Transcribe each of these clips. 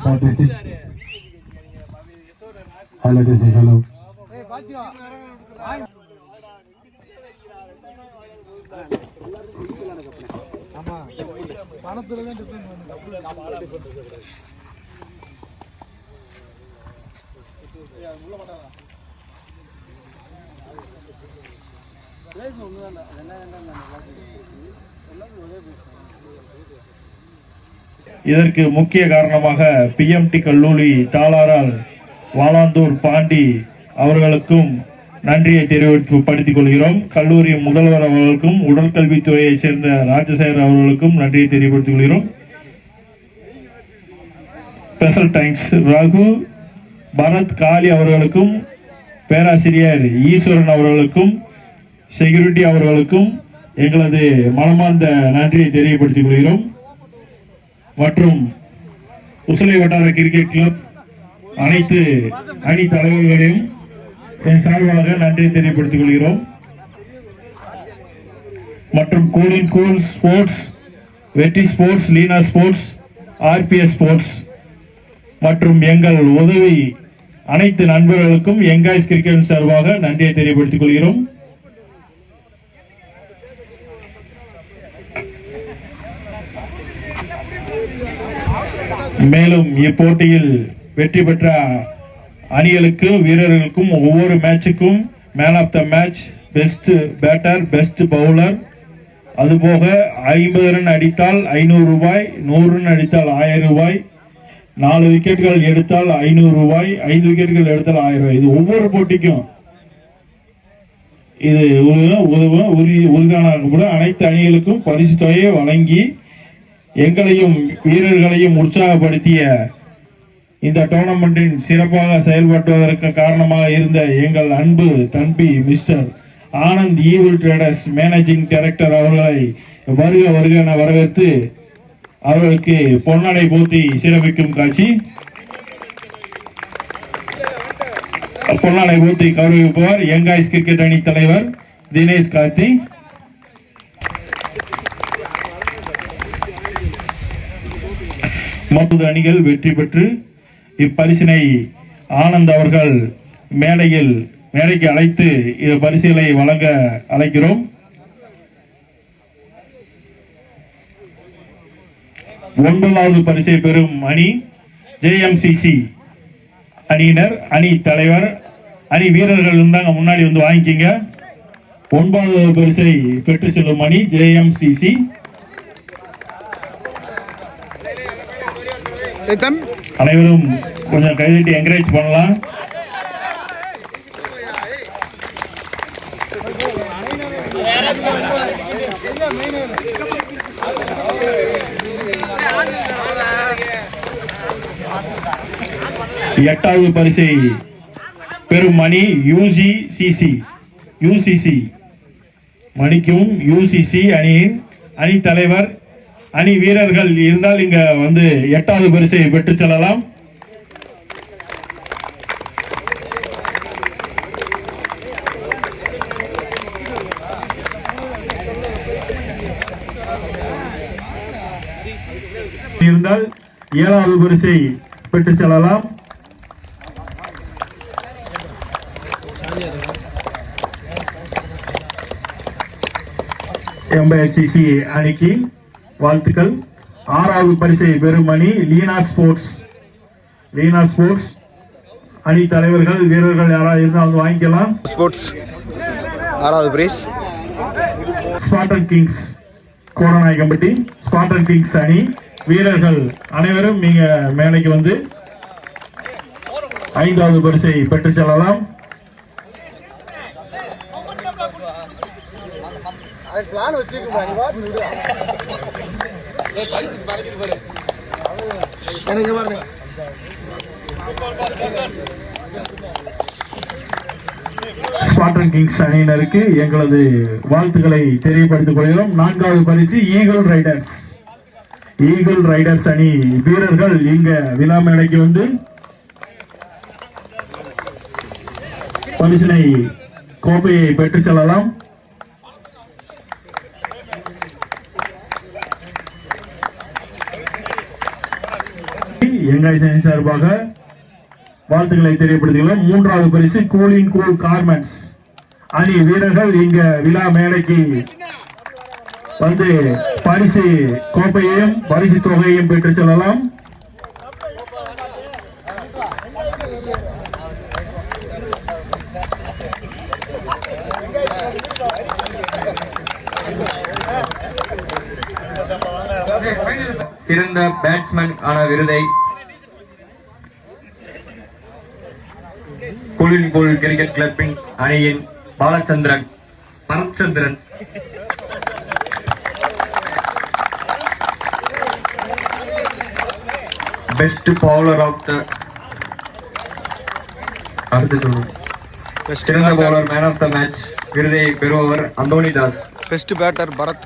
46. Hello, this is hello. இதற்கு முக்கிய காரணமாக பிஎம்டி கல்லூரி தாளாரால் வாலாந்தூர் பாண்டி அவர்களுக்கும் நன்றியை தெரிவிப்படுத்திக் கொள்கிறோம். கல்லூரி முதல்வர் அவர்களுக்கும் உடற்கல்வித்துறையை சேர்ந்த ராஜசேகர் அவர்களுக்கும் நன்றியை தெரிவிப்படுத்திக் கொள்கிறோம். ஸ்பெஷல் தேங்க்ஸ் ரகு பரத் காளி அவர்களுக்கும் பேராசிரியர் ஈஸ்வரன் அவர்களுக்கும் செக்யூரிட்டி அவர்களுக்கும் எங்களது மனமார்ந்த நன்றியை தெரியப்படுத்திக் கொள்கிறோம். மற்றும் உசிலை வட்டார கிரிக்கெட் கிளப் அனைத்து அணி தலைவர்களையும் என் சார்பாக நன்றியை தெரியப்படுத்திக் கொள்கிறோம். மற்றும் கூலின் cool sports, Vetri sports, Leena sports, RBS sports மற்றும் எங்கள் உதவி அனைத்து நண்பர்களுக்கும் யங்காய்ஸ் கிரிக்கெட் சார்பாக நன்றியை தெரியப்படுத்திக் கொள்கிறோம். மேலும் இப்போட்டியில் வெற்றி பெற்ற அணிகளுக்கும் வீரர்களுக்கும் ஒவ்வொரு மேட்சுக்கும் man of the match, best batter, best bowler, அதுபோக 50 ரன் அடித்தால் 500 ரூபாய், 100 ரன் அடித்தால் 1000 ரூபாய், 4 விக்கெட்டுகள் எடுத்தால் 500 ரூபாய், 5 விக்கெட்டுகள் எடுத்தால் 1000 ரூபாய். இது ஒவ்வொரு போட்டிக்கும் இது உறுதியான அனைத்து அணிகளுக்கும் பரிசு தொகையை வழங்கி எங்களையும் வீரர்களையும் உற்சாகப்படுத்திய இந்த டோர்னமெண்டின் சிறப்பாக செயல்படுவதற்கு காரணமாக இருந்த எங்கள் அன்பு தம்பி mister Anand evil traders managing director அவர்களை வருக வருக என வரவேற்று அவர்களுக்கு பொன்னாடை போத்தி சிறப்பிக்கும் காட்சி. பொன்னாடை போத்தி கௌரவிப்பவர் யங்காய்ஸ் கிரிக்கெட் அணி தலைவர் தினேஷ் கார்த்தி. மற்ற அணிகள் வெற்றி பெற்று இப்பரிசினை ஆனந்த் அவர்கள் மேடைக்கு அழைத்து இந்த பரிசுகளை வழங்க அழைக்கிறோம். ஒன்பதாவது பரிசை பெறும் அணி JMCC அணியினர், அணி தலைவர், அணி வீரர்கள் இருந்தாங்க, முன்னாடி வந்து வாங்கிக்கிங்க. 9வது பரிசை பெற்று செல்லும் அணி JMCC. அனைவரும் கொஞ்சம் கைதட்டி என்கரேஜ் பண்ணலாம். எட்டாவது பரிசை பெறும் அணி UCC மணிக்கும் UCC அணியின் அணி தலைவர், அணி வீரர்கள் இருந்தால் இங்க வந்து 8வது பரிசை பெற்று செல்லலாம். இருந்தால் 7வது பரிசை பெற்று செல்லலாம். MCC அணிக்கு வாழ்த்துக்கள். 6வது பரிசை பெறும் அணி லீனா ஸ்போர்ட்ஸ் அணி தலைவர்கள் வீரர்கள் யாராவது இருந்தால் வந்து வாங்கிக்கலாம். ஸ்போர்ட்ஸ் 6வது prize. Spartan Kings Kodanayakkampatti Spartan Kings அணி வீரர்கள் அனைவரும் நீங்க மேலைக்கு வந்து 5வது பரிசை பெற்று செல்லலாம். ஸ்பார்டன் கிங்ஸ் அணியினருக்கு எங்களது வாழ்த்துக்களை தெரியப்படுத்திக் கொள்கிறோம். 4வது பரிசு ஈகிள் ரைடர்ஸ் அணி வீரர்கள் இங்க விழா மேடைக்கு வந்து பரிசினை கோப்பையை பெற்று செல்லலாம். எங்காய்ஸ் அணி சார்பாக வாழ்த்துக்களை தெரியப்படுத்துகிறோம். மூன்றாவது பரிசு கூலிங் கூல் கார்மெண்ட்ஸ் அணி வீரர்கள் இங்க விழா மேடைக்கு வந்து பரிசு கோப்பையையும் பரிசு தொகையையும் பெற்று செல்லலாம். சிறந்த பேட்ஸ்மேன் ஆன விருதை கூலின்கூல் கிரிக்கெட் கிளப்பின் அணியின் Balachandran Bharathchandran, best bowler of the சிறந்த bowler man of the match விருதை பெறுபவர் Anthony Das. Best batter Bharath.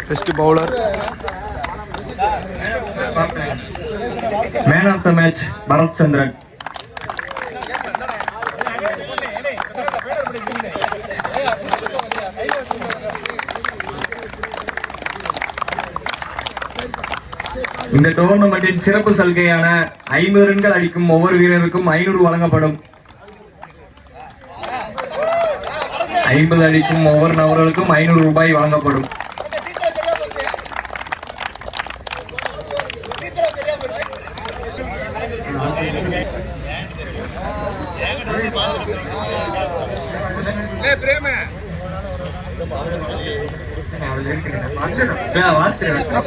Best bowler man of the match Bharathchandran. இந்த டோர்னமெண்டின் சிறப்பு சலுகையான 50 ரன்கள் அடிக்கும் ஒவ்வொரு வீரருக்கும் 500 வழங்கப்படும். 50 அடிக்கும் ஒவ்வொரு நபர்களுக்கும் 500 ரூபாய் வழங்கப்படும்.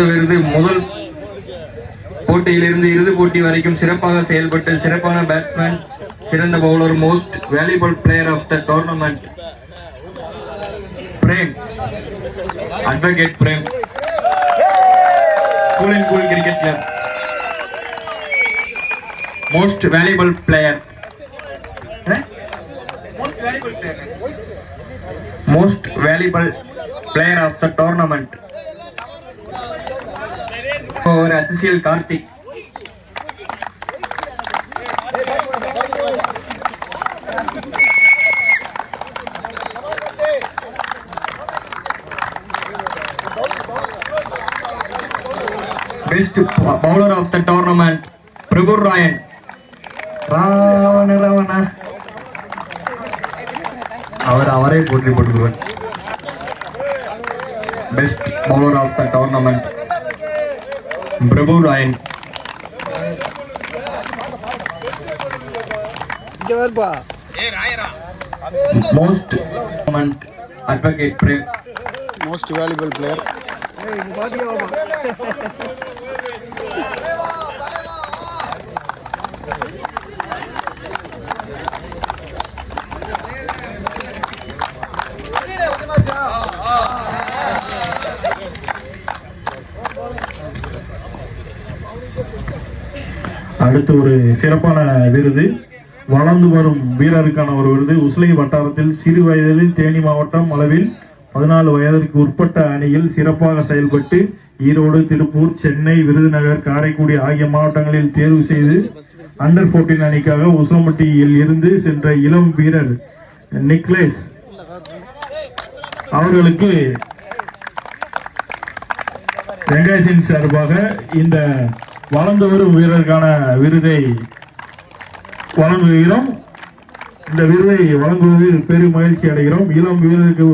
விருது முதல் போட்டியிலிருந்து இறுதி போட்டி வரைக்கும் சிறப்பாக செயல்பட்டு சிறப்பான பேட்ஸ்மேன், சிறந்த bowler, most valuable player of the tournament Prem, advocate Prem, cool in cool cricket club. Most valuable player, most valuable player of the tournament ஒரு HCL Karthik. Best bowler of the tournament Prabhu Rayan. Ravana அவரே போட்டுருவார். Best bowler of the tournament Prabhu Rayan. Most advocate Prem. Most valuable player அடுத்து ஒரு சிறப்பான விருது, வளர்ந்து வரும் வீரருக்கான ஒரு விருது. உசிலை வட்டாரத்தில் சிறு வயதில் தேனி மாவட்டம் அளவில் 14 வயதிற்கு உட்பட்ட அணியில் சிறப்பாக செயல்பட்டு ஈரோடு, திருப்பூர், சென்னை, விருதுநகர், காரைக்குடி ஆகிய மாவட்டங்களில் தேர்வு செய்து அண்டர் 14 அணிக்காக உசிலம்பட்டியில் இருந்து சென்ற இளம் வீரர் நிக்லேஸ் அவர்களுக்கு வெங்காயத்தின் சார்பாக இந்த வளர்ந்து வரும் வீரருக்கான விருதை வழங்குகிறோம். இந்த விருதை வழங்குவதில் பெரும் மகிழ்ச்சி அடைகிறோம். இளம் வீரருக்கு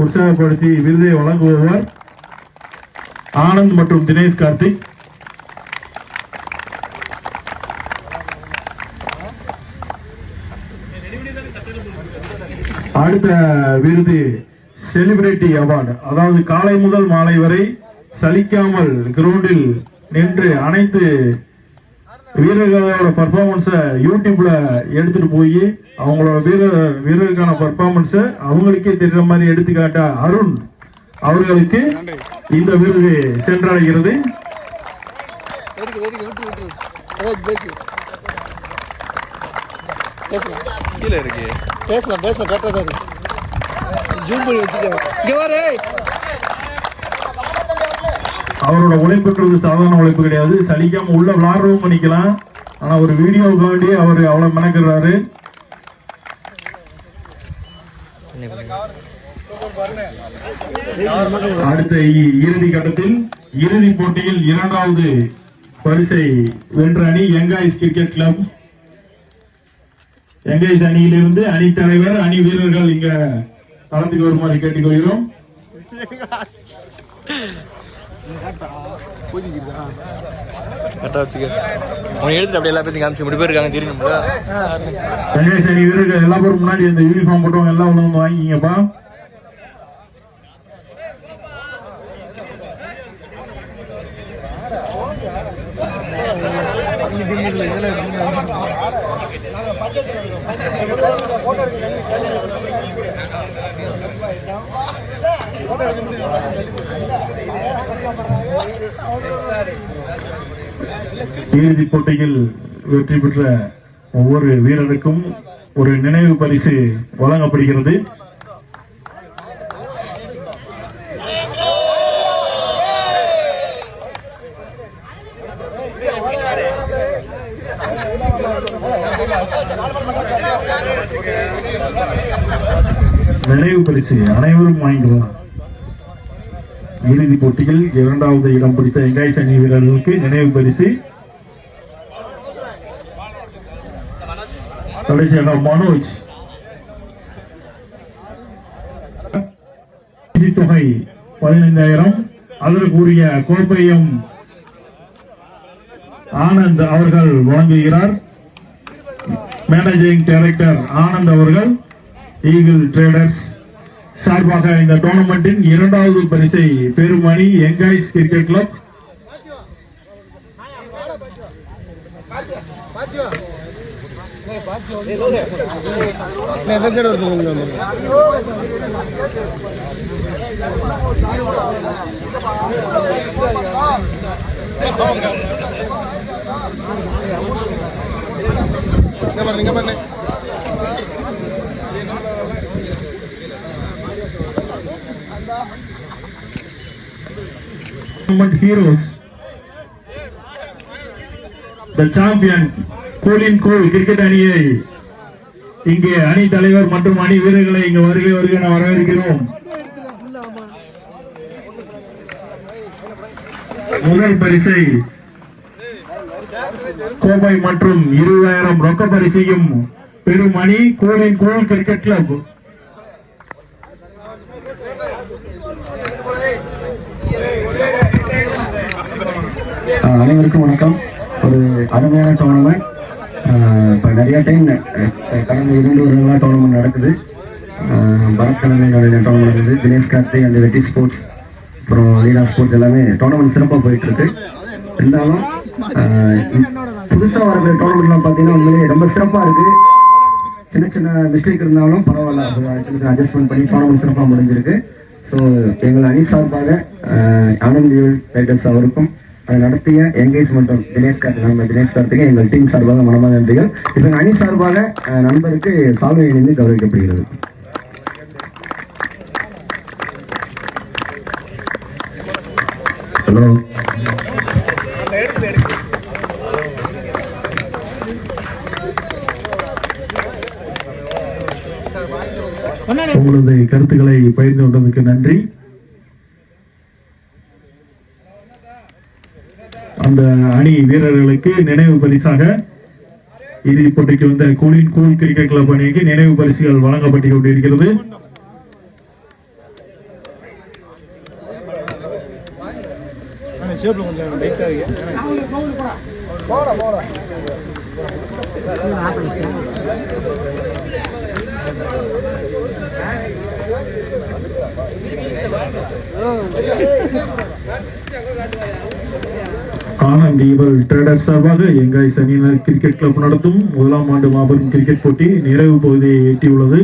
உற்சாகப்படுத்தி விருதை வழங்குபவர் ஆனந்த் மற்றும் தினேஷ் கார்த்திக். அடுத்த விருது செலிபிரிட்டி அவார்டு. அதாவது காலை முதல் மாலை வரை சலிக்காமல் கிரவுண்டில் நின்று அனைத்து வீரர்களோட பர்ஃபார்மன்ஸை யூடியூப்ல எடுத்துட்டு போய் அவங்களோட வீரருக்கான பர்ஃபார்மன்ஸை அவங்களுக்கே தெரிகிற மாதிரி எடுத்துக்காட்ட அருண் அவர்களுக்கு இந்த விருது சென்றடைகிறது. அவரோட உழைப்புன்றது சாதாரண உழைப்பு கிடையாது. சலிக்காம உள்ள விளாடுறவும் பண்ணிக்கலாம். ஆனா ஒரு வீடியோவுக்கு வேண்டி அவர் அவ்வளவு மெனக்கிறாரு. அடுத்த இறுதி கட்டத்தில் இறுதி போட்டியில் 2வது பரிசை வென்ற அணி யங்காய்ஸ் கிரிக்கெட் கிளப். யங்காய்ஸ் அணியிலிருந்து அணி தலைவர், அணி வீரர்கள் இங்க களத்துக்கு வருமாறு கேட்டுக்கொள்கிறோம். யங்காய்ஸ் அணி வீரர்கள் எல்லா பேரும் முன்னாடி இந்த யூனிஃபார்ம் போட்டவங்க எல்லாம் உள்ள வந்து வாங்கிங்கப்பா. இறுதிப் போட்டியில் வெற்றி பெற்ற ஒவ்வொரு வீரருக்கும் ஒரு நினைவு பரிசு வழங்கப்படுகிறது. நினைவு பரிசு அனைவரும் வாங்கிக்கலாம். இறுதிப் போட்டியில் 2வது இடம் பிடித்த யங்காய்ஸ் அணி வீரர்களுக்கு நினைவு பரிசு. கடைசியாக மனோஜ் தொகை 15,000. அதற்குரிய கோப்பையும் ஆனந்த் அவர்கள் வழங்குகிறார். மேனேஜிங் டைரக்டர் ஆனந்த் அவர்கள் ஈகிள் ட்ரேடர்ஸ் சார்பாக இந்த டோர்னமெண்டின் 2வது பரிசை பெறும் அணி young guys cricket club. Heroes, the champion cool in cool cricket அணியை இங்கே அணி தலைவர் மற்றும் அணி வீரர்களை இங்கு வருகை என வரவேற்கிறோம். முதல் பரிசை கோப்பை மற்றும் 20,000 ரொக்க பரிசையும் பெறும் அணி கோலின் கோல் கிரிக்கெட் கிளப். அனைவருக்கும் வணக்கம். ஒரு அருமையான டோர்னமெண்ட். இப்போ நிறைய டைம் கடந்த 2 வருடங்களாக டோர்னமெண்ட் நடக்குது. பரத் தலைமையினுடைய டோர்னமெண்ட் இருக்குது. தினேஷ் கார்த்திக் அந்த வெட்டி ஸ்போர்ட்ஸ் அப்புறம் லீலா ஸ்போர்ட்ஸ் எல்லாமே டோர்னமெண்ட் சிறப்பாக போயிட்டு இருக்கு. இருந்தாலும் புதுசாக வரக்கூடிய டோர்னமெண்ட்லாம் பார்த்தீங்கன்னா உண்மையிலேயே ரொம்ப சிறப்பாக இருக்குது. சின்ன சின்ன மிஸ்டேக் இருந்தாலும் பரவாயில்ல, சின்ன சின்ன அட்ஜஸ்ட்மெண்ட் பண்ணி டோர்னமெண்ட் சிறப்பாக முடிஞ்சிருக்கு. ஸோ எங்கள் அணி சார்பாக ஆனந்த் ரைடர்ஸ் அவருக்கும் அதை நடத்திய யங்காய்ஸ் மற்றும் தினேஷ் கார்த்திகை எங்கள் டீம் சார்பாக மனமார்ந்த நன்றிகள். இப்போ அணி சார்பாக நண்பருக்கு சால்வை இணைந்து கௌரவிக்கப்படுகிறது. ஹலோ, உங்களது கருத்துக்களை பகிர்ந்து கொண்டதுக்கு நன்றி. அந்த அணி வீரர்களுக்கு நினைவு பரிசாக இறுதிப் போட்டிக்கு வந்த கோலின் கோல் கிரிக்கெட் கிளப் அணிக்கு நினைவு பரிசுகள் வழங்கப்பட்டு கொண்டிருக்கிறது. ஆனந்த் ஈகிள் ட்ரேடர்ஸ் சார்பாக யங்காய்ஸ் அணியினர் கிரிக்கெட் கிளப் நடத்தும் 1ஆம் ஆண்டு மாபெரும் கிரிக்கெட் போட்டி நிறைவு பகுதியை எட்டியுள்ளது.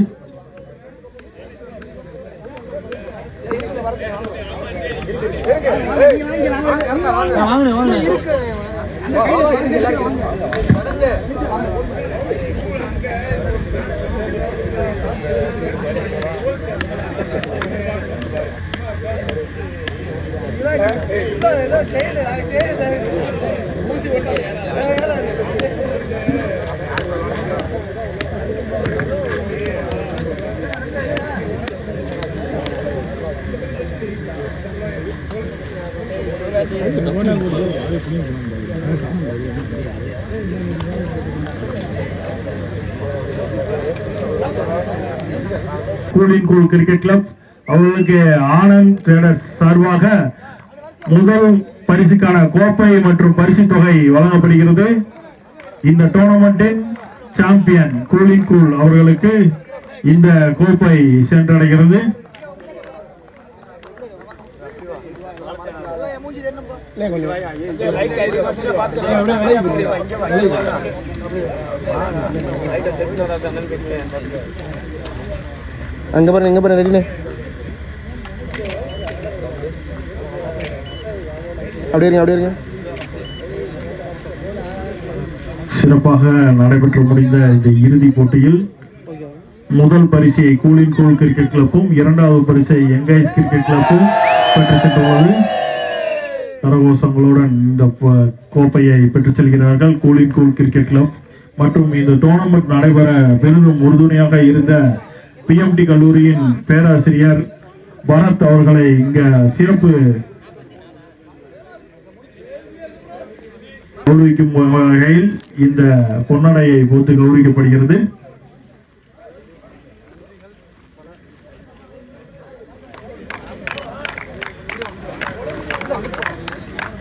கூலிங் கூல் கிரிக்கெட் கிளப் அவர்களுக்கு ஆனந்த் ட்ரேடர்ஸ் சார்பாக முதல் பரிசுக்கான கோப்பை மற்றும் பரிசு தொகை வழங்கப்படுகிறது. இந்த டோர்னமெண்டின் சாம்பியன் கூலிங் கூல் அவர்களுக்கு இந்த கோப்பை சென்றடைகிறது. அங்க பாருங்க ரெடினே அப்படியே இருங்க. சிறப்பாக நடைபெற்று முடிந்த இந்த இறுதிப் போட்டியில் முதல் பரிசை கூலிங் கூல் கிரிக்கெட் கிளப்பும் இரண்டாவது பரிசை யங்கைஸ் கிரிக்கெட் கிளப்பும் பெற்றுச் சென்றுள்ளது. கரகோஷங்களுடன் இந்த கோப்பையை பெற்றுச் செல்கிறார்கள் கூலிங் கூல் கிரிக்கெட் கிளப். மற்றும் இந்த டோர்னமெண்ட் நடைபெற பெரிதும் உறுதுணையாக இருந்த பிஎம்டி கல்லூரியின் பேராசிரியர் பரத் அவர்களை இங்க சிறப்பு கௌரவிக்கும் வகையில் இந்த பொன்னடையை போட்டு கௌரவிக்கப்படுகிறது.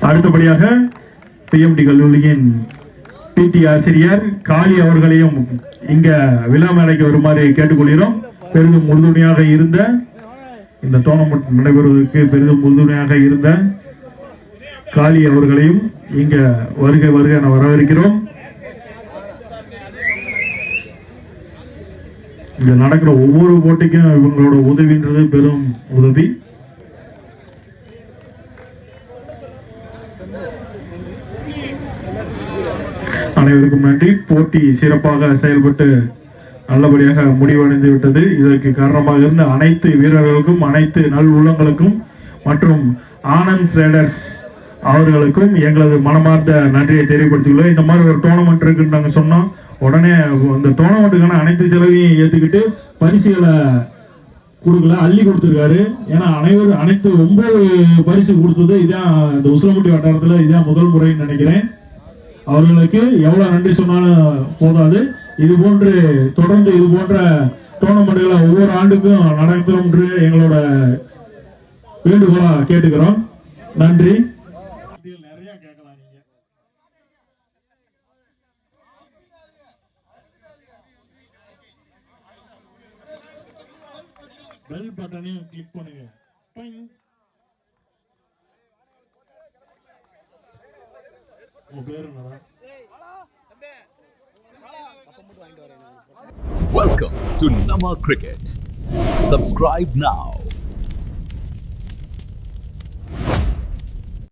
அடுத்தபடியாக பிஎம்டி கல்லூரியின் பிடி ஆசிரியர் காளி அவர்களையும் இங்க விழா மேடைக்கு வருமாறு கேட்டுக்கொள்கிறோம். பெரிதும் உறுதுணையாக இருந்த இந்த டோர்னமெண்ட் நடைபெறுவதற்கு பெரிதும் உறுதுணையாக இருந்த காளி அவர்களையும் இங்க வருக என வரவேற்கிறோம். இங்க நடக்கிற ஒவ்வொரு போட்டிக்கும் இவங்களோட உதவின்றது பெரும் உதவி. அனைவருக்கும் நன்றி. போட்டி சிறப்பாக செயல்பட்டு நல்லபடியாக முடிவடைந்து விட்டது. இதற்கு காரணமாக இருந்த அனைத்து வீரர்களுக்கும் அனைத்து நல் உள்ளங்களுக்கும் மற்றும் ஆனந்த் ட்ரேடர்ஸ் அவர்களுக்கும் எங்களது மனமார்ந்த நன்றியை தெரியப்படுத்தியுள்ளோம். இந்த மாதிரி ஒரு டோர்னமெண்ட் இருக்குன்னு நாங்கள் சொன்னோம். உடனே இந்த டோர்னமெண்ட்டுக்கான அனைத்து செலவையும் ஏற்றுக்கிட்டு பரிசுகளை கொடுக்கல, அள்ளி கொடுத்துருக்காரு. ஏன்னா அனைத்து 9 பரிசு கொடுத்தது இதான் இந்த உசிலம்பட்டி வட்டாரத்தில் இதான் முதல் முறைன்னு நினைக்கிறேன். அவர்களுக்கு எவ்வளவு நன்றி சொன்னாலும் போதாது. இது போன்று தொடர்ந்து இது போன்ற டோர்னமெண்ட்களை ஒவ்வொரு ஆண்டுக்கும் நடத்தும் என்று எங்களோட வேண்டுகோளா கேட்டுக்கிறோம். நன்றி. நிறைய கேட்கலாம். நீங்க பெல் பட்டனையும் கிளிக் பண்ணுங்க. Welcome to Nama Cricket. Subscribe now.